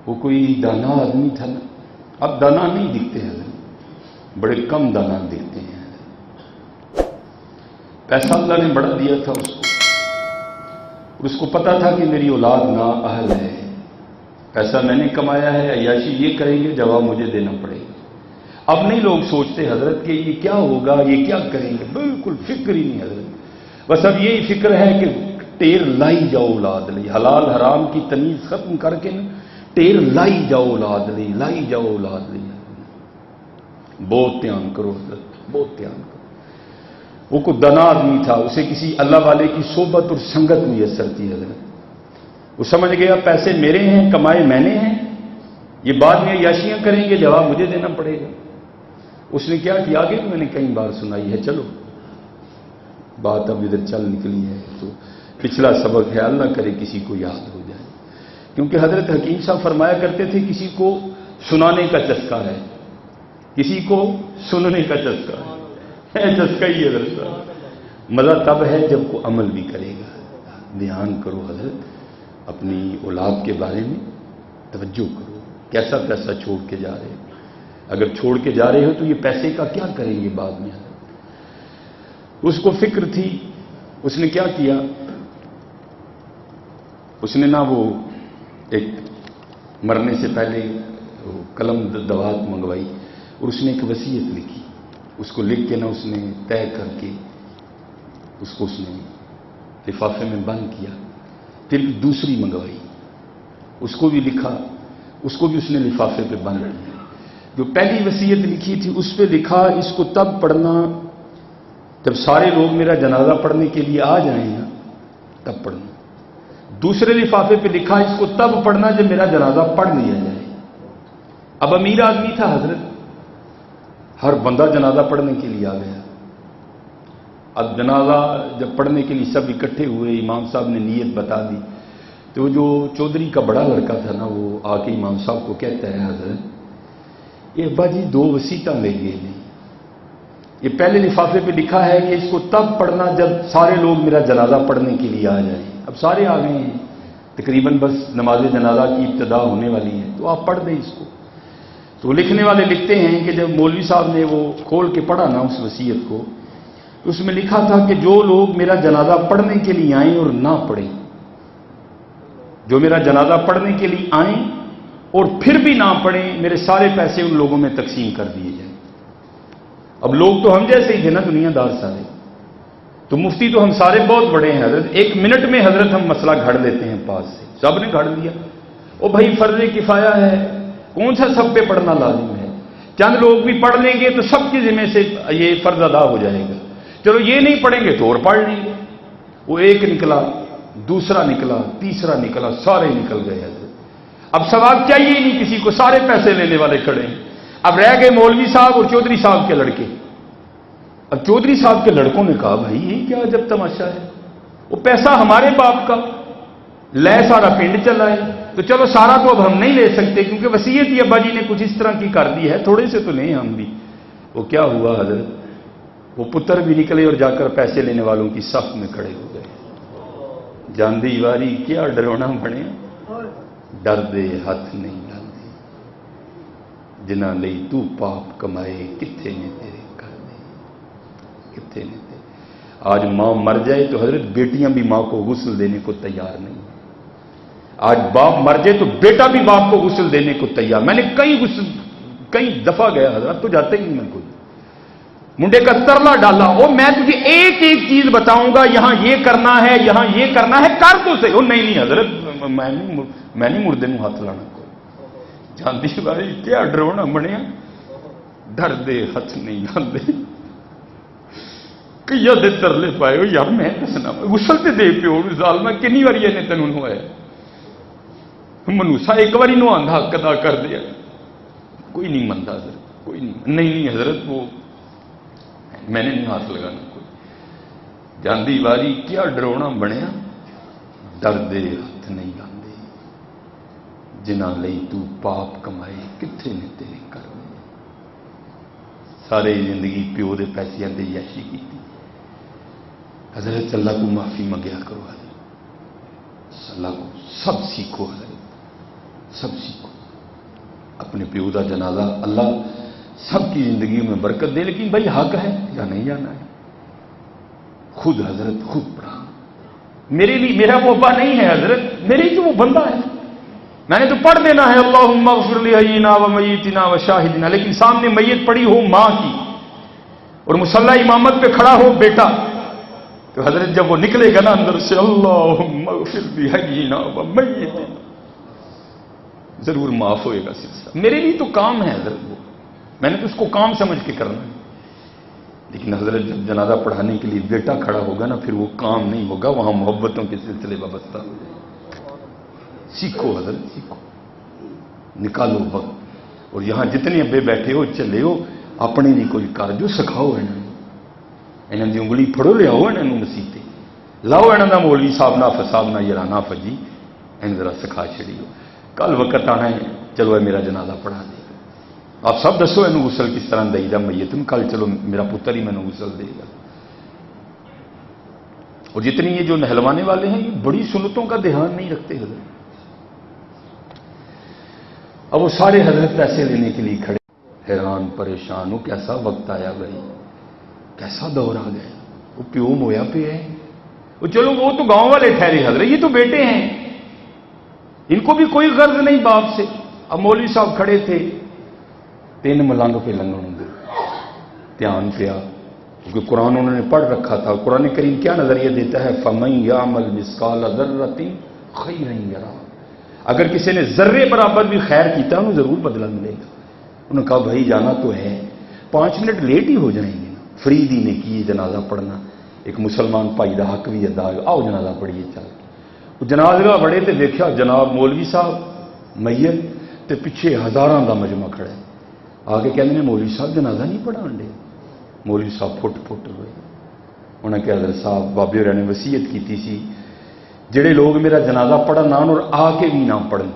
وہ کوئی دانا آدمی تھا نا. اب دانا نہیں دکھتے ہیں، بڑے کم دانا دکھتے ہیں. پیسہ اللہ نے بڑا دیا تھا اس کو، اور اس کو پتا تھا کہ میری اولاد نا اہل ہے. پیسہ میں نے کمایا ہے، عیاشی یہ کریں گے، جواب مجھے دینا پڑے گا. اب نہیں لوگ سوچتے حضرت کہ یہ کیا ہوگا، یہ کیا کریں گے، بالکل فکر ہی نہیں حضرت. بس اب یہی فکر ہے کہ ٹیر لائی جاؤ اولاد لی، حلال حرام کی تمیز ختم کر کے نا ٹیر لائی جاؤ اولاد لی، لائی جاؤ اولاد لی. بہت دھیان کرو حضرت، بہت دھیان کرو. وہ کوئی دنا آدمی تھا، اسے کسی اللہ والے کی صحبت اور سنگت میسر تھی حضرت. وہ سمجھ گیا پیسے میرے ہیں، کمائے میں نے ہیں، یہ بعد میں عیاشیاں کریں گے، جواب مجھے دینا پڑے گا. اس نے کیا کیا، آگے میں نے کئی بار سنائی ہے، چلو بات اب ادھر چل نکلی ہے تو پچھلا سبق ہے، اللہ کرے کسی کو یاد ہو جائے. کیونکہ حضرت حکیم صاحب فرمایا کرتے تھے کسی کو سنانے کا چسکا ہے، کسی کو سننے کا چسکا ہے چسکا ہی حضرت صاحب. مزہ تب ہے جب کو عمل بھی کرے گا. دھیان کرو حضرت، اپنی اولاد کے بارے میں توجہ کرو، کیسا پیسہ چھوڑ کے جا رہے ہو. اگر چھوڑ کے جا رہے ہو تو یہ پیسے کا کیا کریں گے بعد میں. اس کو فکر تھی. اس نے کیا کیا، اس نے وہ ایک مرنے سے پہلے قلم دوات منگوائی اور اس نے ایک وصیت لکھی. اس کو لکھ کے اس نے طے کر کے اس کو اس نے لفافے میں بند کیا. پھر دوسری منگوائی، اس کو بھی لکھا، اس کو بھی اس نے لفافے پہ بند کیا. جو پہلی وصیت لکھی تھی اس پہ لکھا اس کو تب پڑھنا جب سارے لوگ میرا جنازہ پڑھنے کے لیے آ جائیں نا تب پڑھنا. دوسرے لفافے پہ لکھا اس کو تب پڑھنا جب میرا جنازہ پڑھ لیا جائے. اب امیر آدمی تھا حضرت، ہر بندہ جنازہ پڑھنے کے لیے آ گیا. اب جنازہ جب پڑھنے کے لیے سب اکٹھے ہوئے، امام صاحب نے نیت بتا دی تو جو چودھری کا بڑا لڑکا تھا نا وہ آ کے امام صاحب کو کہتا ہے حضرت یہ ابا جی 2 وصیتاں لے گئے نہیں. یہ پہلے لفافے پہ لکھا ہے کہ اس کو تب پڑھنا جب سارے لوگ میرا جنازہ پڑھنے کے لیے آ جائیں. اب سارے آ گئے ہیں، تقریباً بس نماز جنازہ کی ابتدا ہونے والی ہے تو آپ پڑھ دیں اس کو. تو لکھنے والے لکھتے ہیں کہ جب مولوی صاحب نے وہ کھول کے پڑھا نا اس وصیت کو، اس میں لکھا تھا کہ جو لوگ میرا جنازہ پڑھنے کے لیے آئیں اور نہ پڑھیں، جو میرا جنازہ پڑھنے کے لیے آئیں اور پھر بھی نہ پڑھیں، میرے سارے پیسے ان لوگوں میں تقسیم کر دیے جائیں. اب لوگ تو ہم جیسے ہی تھے نا، دنیا دار سارے، تو مفتی تو ہم سارے بہت بڑے ہیں حضرت. 1 منٹ میں حضرت ہم مسئلہ گھڑ لیتے ہیں پاس سے. سب نے گھڑ لیا. او بھائی فرض کفایہ ہے، کون سا سب پہ پڑھنا لازم ہے؟ چند لوگ بھی پڑھ لیں گے تو سب کے ذمہ سے یہ فرض ادا ہو جائے گا. چلو یہ نہیں پڑھیں گے تو اور پڑھ لیں گے. وہ ایک نکلا، دوسرا نکلا، تیسرا نکلا، سارے نکل گئے حضرت. اب ثواب چاہیے ہی نہیں کسی کو، سارے پیسے لینے والے کھڑے ہیں. اب رہ گئے مولوی صاحب اور چودھری صاحب کے لڑکے. اب چودھری صاحب کے لڑکوں نے کہا بھائی یہ کیا عجب تماشا ہے، وہ پیسہ ہمارے باپ کا لے سارا پنڈ چلا ہے، تو چلو سارا تو اب ہم نہیں لے سکتے کیونکہ وصیت ہی ابا جی نے کچھ اس طرح کی کر دی ہے، تھوڑے سے تو لیں ہم بھی. وہ کیا ہوا حضرت، وہ پتر بھی نکلے اور جا کر پیسے لینے والوں کی صف میں کھڑے ہو گئے. جاندی واری کیا ڈرونا بنے، ڈر دے ہاتھ نہیں لاندے، جنہ لئی تو پاپ کمائے کتھے نے تیرے کر دے، کتھے نے تیرے. آج ماں مر جائے تو حضرت بیٹیاں بھی ماں کو غسل دینے کو تیار نہیں. آج باپ مر جائے تو بیٹا بھی باپ کو غسل دینے کو تیار. میں نے کئی دفعہ گیا حضرت، تو جاتے ہی نہیں میں کوئی منڈے کا ترلا ڈالا، او میں تجھے ایک ایک چیز بتاؤں گا، یہاں یہ کرنا ہے، یہاں یہ کرنا ہے، کر تو صحیح. نہیں حضرت میں نہیں مردے میں ہاتھ لانا کوئی. جانتی بھائی کیا ڈرونا بنیا، ڈر دے ہاتھ نہیں لاندے. کئی دے ترلے پائے ہو یار، میں دسنا غسل تے دے پیو ظالما کنی واری نے تینوں نوایا، منوسا ایک باری نو آندھا حق ادا کر دیا. کوئی نہیں منتا حضرت، کوئی نہیں حضرت، وہ میں نے نہیں ہاتھ لگانا کوئی. جاندی واری کیا ڈرونا بنیا، ڈر دے ہاتھ نہیں لاندے، جنہ لئی تو پاپ کمائے کتھے نے تیرے کر دے. سارے زندگی پیو دے پیسیاں دے یاشی کی حضرت. اللہ کو معافی منگیا کرو حضرت، اللہ کو سب سیکھو حضرت، سب سیکھو. اپنے پیو کا جنازہ اللہ سب کی زندگیوں میں برکت دے، لیکن بھائی حق ہے یا نہیں جانا ہے. خود حضرت خود پڑھا. میرے لیے میرا موبا نہیں ہے حضرت، میرے لیے تو وہ بندہ ہے، میں نے تو پڑھ دینا ہے اللہم اغفر لحینا و میتنا و شاہدنا، لیکن سامنے میت پڑی ہو ماں کی اور مصلی امامت پہ کھڑا ہو بیٹا، تو حضرت جب وہ نکلے گا نا اندر سے اللہم اغفر لحینا و میتنا، ضرور معاف ہوئے گا سلسلہ. میرے لیے تو کام ہے حضرت، وہ میں نے تو اس کو کام سمجھ کے کرنا ہے. لیکن حضرت جب جنازہ پڑھانے کے لیے بیٹا کھڑا ہوگا نا، پھر وہ کام نہیں ہوگا، وہاں محبتوں کے سلسلے وابستہ ہو جائے. سیکھو حضرت سیکھو، نکالو وقت. اور یہاں جتنے ابے بیٹھے ہو چلے ہو اپنے لیے کوئی کر جو سکھاؤ، انہوں کی انگلی پھڑو لے آؤ، انہوں مسیطے لاؤ، انہوں کا مولوی صاحب نہ فساد نہ یارانہ فجی، انہوں ذرا سکھا چھڑیو. کل وقت آنا ہے چلو میرا جنازہ پڑھا دے گا. آپ سب دسو انہوں غسل کس طرح دئی دا میت نوں، کل چلو میرا پتر ہی مینوں غسل دے گا. اور جتنی یہ جو نہلوانے والے ہیں یہ بڑی سنتوں کا دھیان نہیں رکھتے حضرت. اب وہ سارے حضرت پیسے لینے کے لیے کھڑے، حیران پریشان ہو، کیسا وقت آیا بھائی، کیسا دور آ گیا. وہ پیو مویا پہ ہے، وہ چلو وہ تو گاؤں والے ٹھہرے حضرت، یہ تو بیٹے ہیں، ان کو بھی کوئی غرض نہیں باپ سے. اب مولوی صاحب کھڑے تھے، 3 ملنگ پہ لنگن دے دھیان پیا، کیونکہ قرآن انہوں نے پڑھ رکھا تھا. قرآن کریم کیا نظریہ دیتا ہے؟ فَمَن يَعْمَلْ مِثْقَالَ ذَرَّةٍ خَيْرًا يَرَهُ، اگر کسی نے ذرے برابر بھی خیر کیتا انہوں ضرور بدلہ ملے گا. انہوں نے کہا بھائی جانا تو ہے، 5 منٹ لیٹ ہی ہو جائیں گے نا، فرید ہی نے کی جنازہ پڑھنا، ایک مسلمان بھائی کا حق بھی ادا آؤ جنازہ پڑھیے. چل کے جنازہ بڑے تو دیکھا جناب مولوی صاحب میت تے پیچھے ہزاراں دا مجمع کھڑا ہے. آگے کہنے مولوی صاحب جنازہ نہیں پڑھا دے. مولوی صاحب پھٹ ہوئے. انہوں نے کہا حضرت صاحب بابے ہوراں نے وصیت کی سی جڑے لوگ میرا جنازہ پڑھن آن اور آ کے بھی نہ پڑھن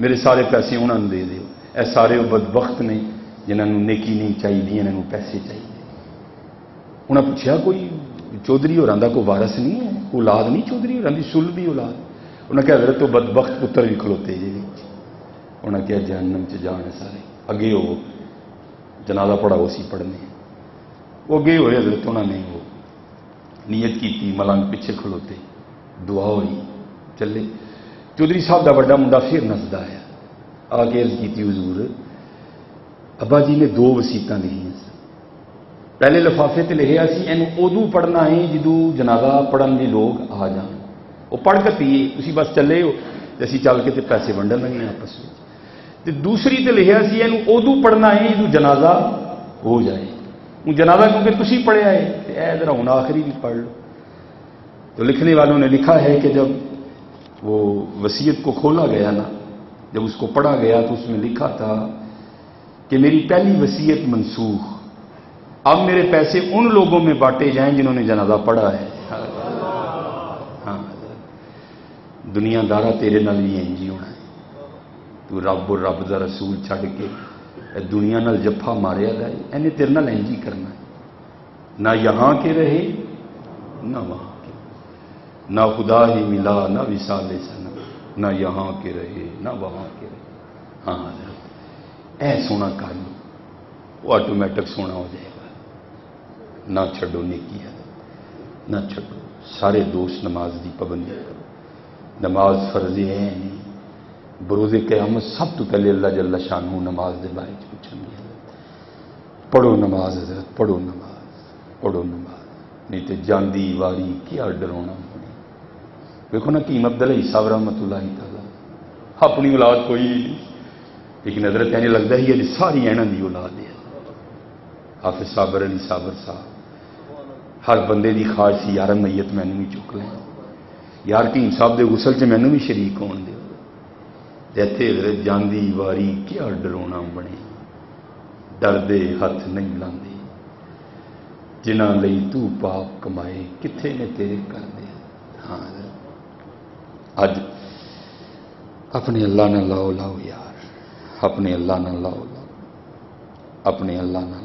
میرے سارے پیسے انہوں نے دے دیو. اے سارے بدبخت نے جنہوں نے نیکی نہیں چاہیے، انہوں پیسے چاہیے. انہوں نے پوچھا کوئی چودھری ہوراں دا کوئی وارث نہیں ہے، اولاد نہیں چودھری ہوراں دی سل دی اولاد؟ انہوں نے کہا حضرت تو بدبخت پتر بھی کھلوتے جی. انہوں نے کہا جہنم چ جان ہے سارے، اگے ہو جنازہ پڑھا اسی پڑھنے. وہ اگے ہوئے حضرت، انہوں نے وہ نیت کی، ملنگ پیچھے کھلوتے، دعا ہوئی چلے. چودھری صاحب کا بڑا منڈا پھر نسدا آیا، آ کے عرض کی حضور ابا جی نے 2 وسیعتاں لکھیاں. پہلے لفافے تے لکھیا سی اینوں ادو پڑھنا ہے جدو جنازہ پڑھن لے لوگ آ جان، وہ پڑھ کے پیے تسی بس چلے ہو تے اسی چل کے تے پیسے ونڈن لگے آپس میں. تے دوسری تے لکھیا سی اینوں ادو پڑھنا ہے جدو جنازہ ہو جائے. وہ جنازہ کیونکہ تسی پڑھیا ہے تے اے ذرا ہن آخری بھی پڑھ لو. تو لکھنے والوں نے لکھا ہے کہ جب وہ وصیت کو کھولا گیا نا، جب اس کو پڑھا گیا تو اس میں لکھا تھا کہ میری پہلی وصیت منسوخ، اب میرے پیسے ان لوگوں میں بانٹے جائیں جنہوں نے جنازہ پڑھا ہے. ہاں دنیا دارا تیرے نال بھی انج ہی ہونا ہے. تو رب اور رب دا رسول چھڈ کے دنیا نال جفا ماریا جائے، انہیں تیرے نال انج ہی کرنا ہے. نہ یہاں کے رہے نہ وہاں کے، نہ خدا ہی ملا نہ وصال سنم، نہ یہاں کے رہے نہ وہاں کے رہے. ہاں حضرت اے سونا کر لو، وہ آٹومیٹک سونا ہو جائے گا. نہ چھڈو نیکی ہے، نہ چھڈو. سارے دوست نماز دی پابندی کرو. نماز فرض ہے نہیں، بروز قیامت سب تو پہلے اللہ جل شانہ نماز دے بارے پوچھیں گے. پڑھو نماز حضرت، پڑھو نماز، پڑھو نماز، نہیں تو جاندی واری کیا ڈرونا پڑے. دیکھو نا کہ عبداللہ صاحب رحمۃ اللہ تعالی اپنی اولاد کوئی نہیں، لیکن حضرت یعنی لگتا ہی ہے ساری ایناں دی اولاد ہے. حافظ صابر علی صابر صاحب ہر بندے دی خواہش سی یار میت مینوں بھی چک لیں، یار ٹیم صاحب دے غسل چ مینوں بھی شریک ہون دے. ایتھے حضرت جاندی واری کیا ڈرونا بنے، ڈردے ہاتھ نہیں لاندے، جنہاں لئی تو پاپ کمائے کتھے نے تیرے کر دے. ہاں اج اپنے اللہ نہ لاؤ لاؤ یار، اپنے اللہ نہ لاؤ لاؤ، اپنے اللہ نہ